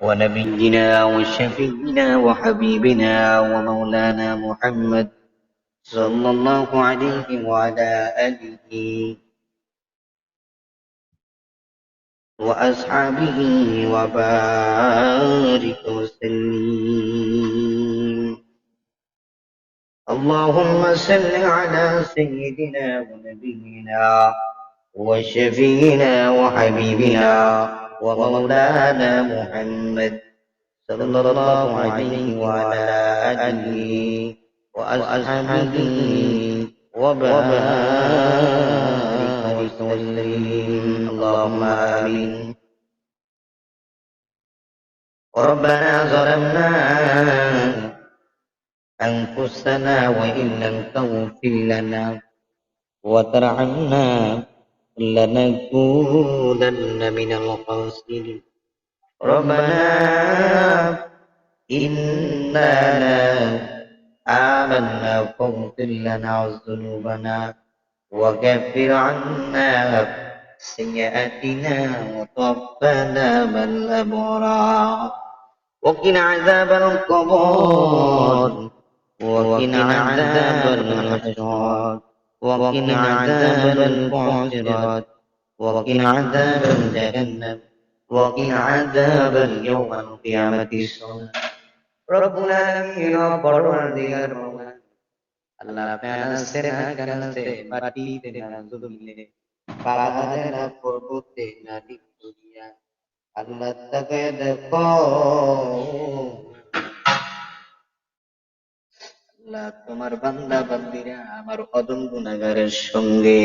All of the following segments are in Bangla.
ونبينا وشفينا وحبيبنا ومولانا محمد صلى الله عليه وعلى آله وأصحابه وبارك وسلم. اللهم صل على سيدنا ونبينا وشفينا وحبيبنا ومولانا محمد صلى الله عليه وعلى آله وأصحابه وبارك وسلم. اللهم آمين. ربنا ظلمنا أنفسنا وإن لم تغفر لنا وترحمنا لنكونن من الخاسرين. ربنا إننا آمنا فاغفر لنا ذنوبنا وكفر عنا سيئاتنا وتوفنا مع الأبرار وقنا عذاب القبر وقنا عذاب الحشرات وقنا عذاب الفاحشات وقنا عذاب جهنم وقنا عذاب يوم القيامة. رب العالمين परवरदिगार अल्लाह प्यारा से ना करना से बाटी देना जुल्ले पाला देना पर्वत देना दुनिया अल्लाह तके देखो আল্লাহ তোমার বান্দা বান্দিরা আমার অদম গুনাহগারের সঙ্গে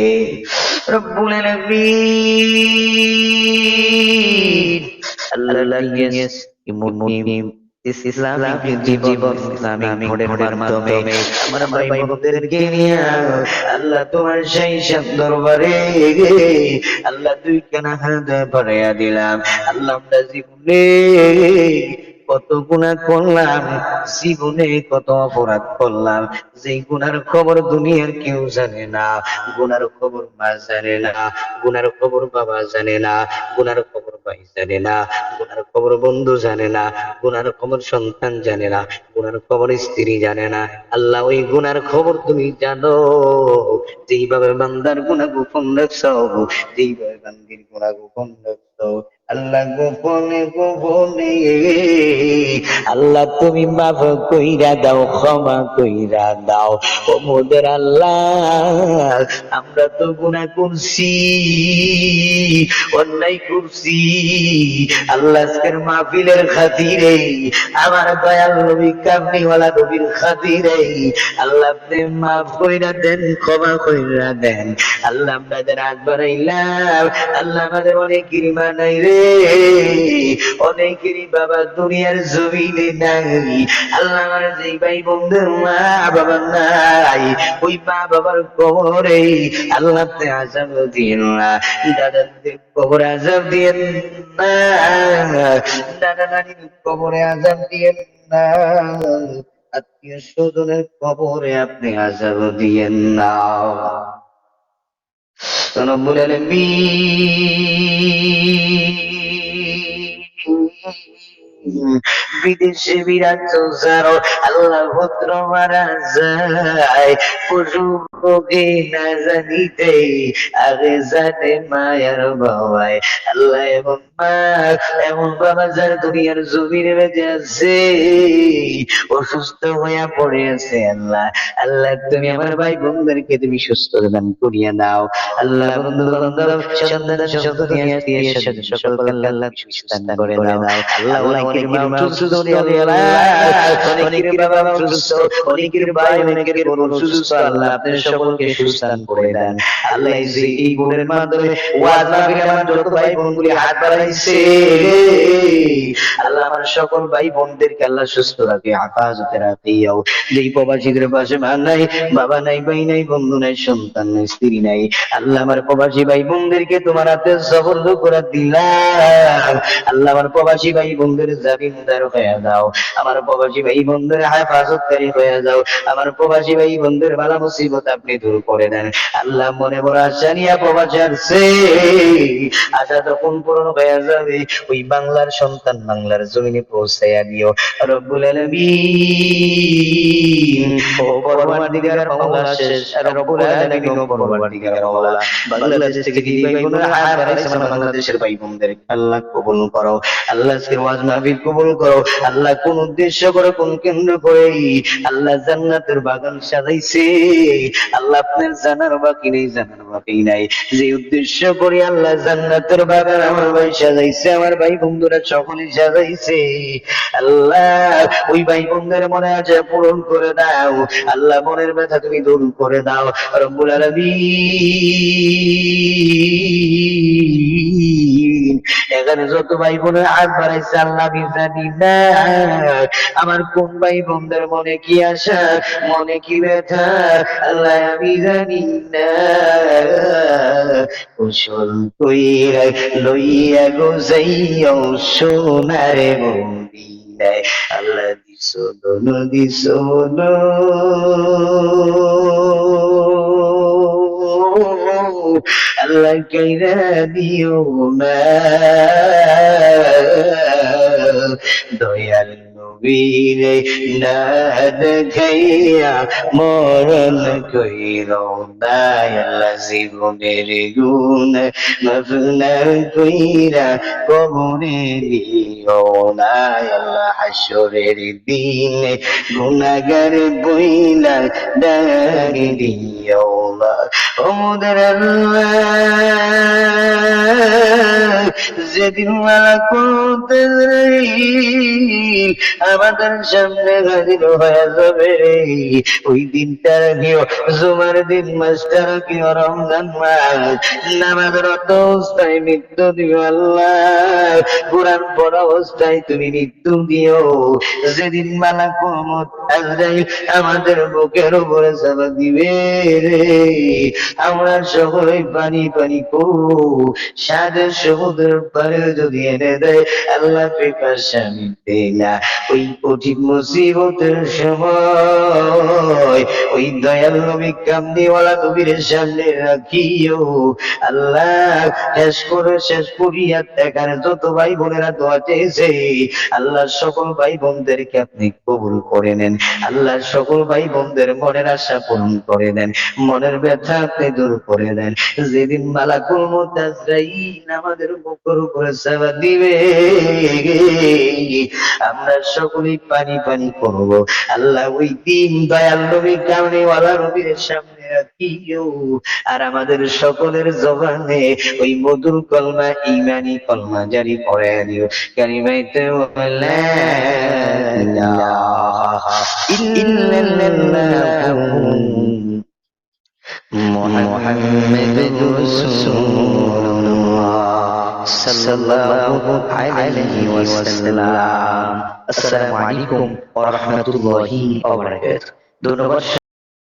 রব্বুল আলামিন আল্লাহ ইসলামিক জীবন ইসলামিক ভোটের মাধ্যমে আমার ভাই বোনদেরকে নিয়ে আল্লাহ তোমার সেই দরবারে আল্লাহ দুই কানা হাত বাড়াইয়া দিলাম। আল্লাহ আমরা জীবনে কত গুনাহ করলাম, জীবনে কত অপরাধ করলাম, যে গুনার খবর দুনিয়ার কেউ জানে না। গুনার খবর মা জানে না, গুনার খবর বাবা জানে না, গুনার খবর ভাই জানে না, গুনার খবর বন্ধু জানে না, গুনার খবর সন্তান জানে না, গুনার খবর স্ত্রী জানে না। আল্লাহ ওই গুনার খবর তুমি জানো। যেইভাবে বান্দার গুনাহ গোপন রাখছো, যেইভাবে বান্দির গুনাহ গোপন রাখছো, আল্লাহ গোপনে গোপনে আল্লাহ তুমি মাফ কইরা দাও, ক্ষমা কইরা দাও। ও মোদের আল্লাহ আমরা তো গুনাহ করছি, অন্যায় করছি। আল্লাহ আজকের মাহফিলের খাতিরে আমার দয়াল নবী কামলিওয়ালা নবীর খাতিরে আল্লাহ আপনি মাফ কইরা দেন, ক্ষমা কইরা দেন। আল্লাহ আমরা যারা হাত বাড়াইলাম আল্লাহ আমাদের অনেকের মা নাই রে, অনেকেরই বাবা দুনিয়ার জমিনে নাই। আল্লাহ আমার যেই ভাই বন্ধুর মা বাবা নাই, ওই মা বাবার কবরে আল্লাহ আপনি আযাব দিয়েন না, দাদাদের কবরে আযাব দিয়েন না, দাদা নানির কবরে আযাব দিয়েন না, আত্মীয় স্বজনের কবরে আপনি আযাব দিয়েন না। রব্বুল আলামিন বিদেশে বিরাজ যাও আল্লাহ পুত্র মারা যায়, পশু রোগে না জানিতে আগে জানে মায়ার বাবাই। আল্লাহ এমন মা এমন বাবা যার দুনিয়ার জমিনে বেঁচে আছে, অসুস্থ হইয়া পড়ে আছে। আল্লাহ আল্লাহ তুমি আমার ভাই বোনদেরকে তুমি সুস্থ দান করিয়া দাও। আল্লাহ বন্ধু বান্ধব সন্তান সন্ততি আত্মীয় সকলকে আল্লাহ সুস্থ দান করে দাও। আল্লাহ অনেকের মা অসুস্থ, অনেকের বাবা অসুস্থ, অনেকের ভাই অনেকের বোন অসুস্থ। আল্লাহ আপনি সকলকে সুস্থ দান করে দেন। আল্লাহ এই গুণের মাধ্যমে ওয়াজ মাহফিলে আমার যত ভাই বোনগুলি হাত বাড়াইছে আল্লাহ আমার সকল ভাই বোনদেরকে আল্লাহ সুস্থ রাখে, হেফাজতে রাখিও। যেই প্রবাসীদের পাশে মা নাই, বাবা নাই, ভাই নাই, বন্ধু নাই, সন্তান নাই, স্ত্রী নাই, আল্লাহ আমার প্রবাসী ভাই বোনদেরকে তোমার হাতে সুপর্দ করে দিলাম। আল্লাহ আমার প্রবাসী ভাই বোনদের জামিনদার হয়ে দাও, আমার প্রবাসী ভাই বোনদের হেফাজতকারী হয়ে যাও, আমার প্রবাসী ভাই বোনদের বালা মুসিবত আপনি দূর করে দেন। আল্লাহ মনে বড় আশা নিয়ে প্রবাসী আসছে, আশা তখন পূরণ হয়ে যাবে। ওই বাংলার সন্তান, বাংলার জমিনে পৌঁছায়া দিও রব্বুল আলামিন। ও পরওয়ারদিগার মাওলা শেষ রব্বুল আলামিন, ও পরওয়ারদিগার মাওলা, বাংলাদেশ থেকে যে ভাই বোনেরা হাত বাড়াইছে আমার বাংলাদেশের ভাই বোনদের আল্লাহ কবুল করো, আল্লাহ আজকের ওয়াজ মাহফিল কবুল করো। আল্লাহ কোন উদ্দেশ্য করে, কোন কেন্দ্র করে আল্লাহ জান্নাতের বাগান সাজাইছে, আল্লাহ আপনার জানার বাকি নেই, জানার বাকি নাই। যে উদ্দেশ্য করে আল্লাহ জান্নাতের বাগান আমার ভাই সাজাইছে, আমার ভাই বন্ধুরা সকলে সাজাইছে, আল্লাহ ওই ভাই বন্ধুদের মনে আছে পূরণ করে দাও। আল্লাহ মনের ব্যথা তুমি দূর করে দাও রব্বুল আলামিন। এখানে যত ভাই বোনের হাত বাড়াইছে আল্লাহ আমি জানি না আমার কোন ভাই বোনদের মনে কি আশা, মনে কি ব্যথা, আল্লাহ আমি জানি না। কুশল কইরা লইয়া গো যাইও সোনারে মদিনায়, আল্লাহ দিছো দোনো দিছো দোনো, আল্লাহ কাইরা দিও না। দয়াল নবীরে না দেখাইয়া মরণ কইরো না, আল্লাহ জীবনের গুণ মাফ না কইরা কবরে দিও না, আল্লাহ হাসরের দিনে গুনাহগার বইলা ডাক দিও না। ও মোদের আল্লাহ, যেদিন মালাকুল আমাদের সামনে হাজির হয়ে যাবে ওই দিনটা রাখিও জুমার দিন, মাসটা রাখিও রমজান মাস, নামাজরত অবস্থায় মৃত্যু দিও আল্লাহ, কোরআন পড়া অবস্থায় তুমি মৃত্যু দিও। যেদিন মালাকুল মউত আজরাইল আমাদের বুকের উপরে চাপা দিবে রে, আমরা সকলে পানি পানি করব, সাদের সমুদ্রের পারে যদি এনে দেয় আল্লাহ পিপাসা মিটে না। ওই কঠিন মুসিবতের সময় ওই দয়াল নবী কামদিওয়ালা নবীর সামনে রাখিও আল্লাহ। শেষ করিয়া এখানে যত ভাই বোনেরা দোয়া চেয়েছে আল্লাহ সকল ভাই বোনদেরকে আপনি কবুল করে নেন, আল্লাহ সকল ভাই বোনদের মনের আশা পূরণ করে দেন, মনের ব্যথা আপনি দূর করে দেন। যেদিন মালাকুল মউত আজরাইল আমাদের বুকের উপরে চাপা দিবে আমরা সকলেই পানি পানি করব আল্লাহ। ওই দিন দয়াল নবী কামলিওয়ালা নবীর সামনে রাখিও আর আমাদের সকলের জবানে ওই মধুর কলমা ঈমানি কলমা জারি করে দিও, কালিমায়ে লা ইলাহা ইল্লাল্লাহু মুহাম্মাদুর রাসূলুল্লাহ সাল্লাল্লাহু আলাইহি ওয়াসাল্লাম। আসসালামু আলাইকুম ওয়া রাহমাতুল্লাহি ওয়া বারাকাতুহু। ধন্যবাদ।